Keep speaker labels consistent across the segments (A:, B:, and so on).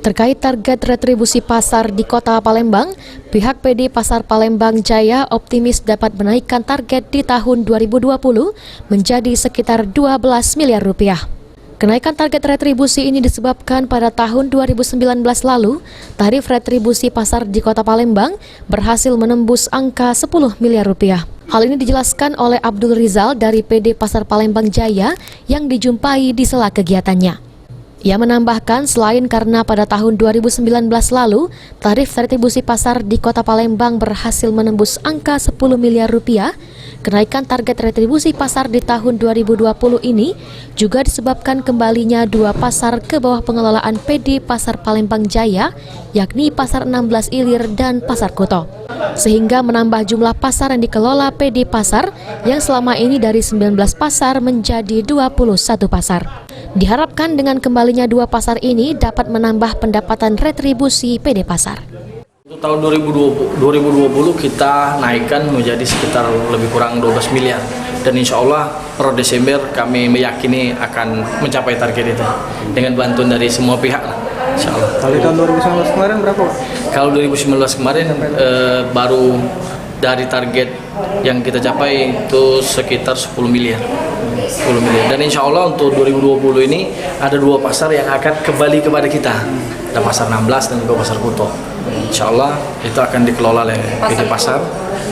A: Terkait target retribusi pasar di Kota Palembang, pihak PD Pasar Palembang Jaya optimis dapat menaikkan target di tahun 2020 menjadi sekitar 12 miliar rupiah. Kenaikan target retribusi ini disebabkan pada tahun 2019 lalu, tarif retribusi pasar di Kota Palembang berhasil menembus angka 10 miliar rupiah. Hal ini dijelaskan oleh Abdul Rizal dari PD Pasar Palembang Jaya yang dijumpai di sela kegiatannya. Ia menambahkan selain karena pada tahun 2019 lalu, tarif retribusi pasar di Kota Palembang berhasil menembus angka 10 miliar rupiah, kenaikan target retribusi pasar di tahun 2020 ini juga disebabkan kembalinya dua pasar ke bawah pengelolaan PD Pasar Palembang Jaya, yakni Pasar 16 Ilir dan Pasar Kuto. Sehingga menambah jumlah pasar yang dikelola PD Pasar yang selama ini dari 19 pasar menjadi 21 pasar. Diharapkan dengan kembalinya dua pasar ini dapat menambah pendapatan retribusi PD Pasar.
B: Untuk tahun 2020 kita naikkan menjadi sekitar lebih kurang 12 miliar. Dan insya Allah per Desember kami meyakini akan mencapai target itu dengan bantuan dari semua pihak. Insya Allah.
C: Kalau tahun 2019 kemarin berapa?
B: Kalau 2019 kemarin baru dari target yang kita capai itu sekitar 10 miliar. Dan insya Allah untuk 2020 ini ada dua pasar yang akan kembali kepada kita. Ada Pasar 16 dan juga Pasar Kuto. Insya Allah itu akan dikelola oleh PD Pasar.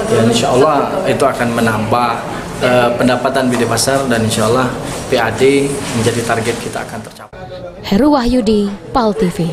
B: Dan insya Allah itu akan menambah pendapatan PD Pasar dan insya Allah PAD menjadi target kita akan tercapai.
A: Heru Wahyudi, PAL TV.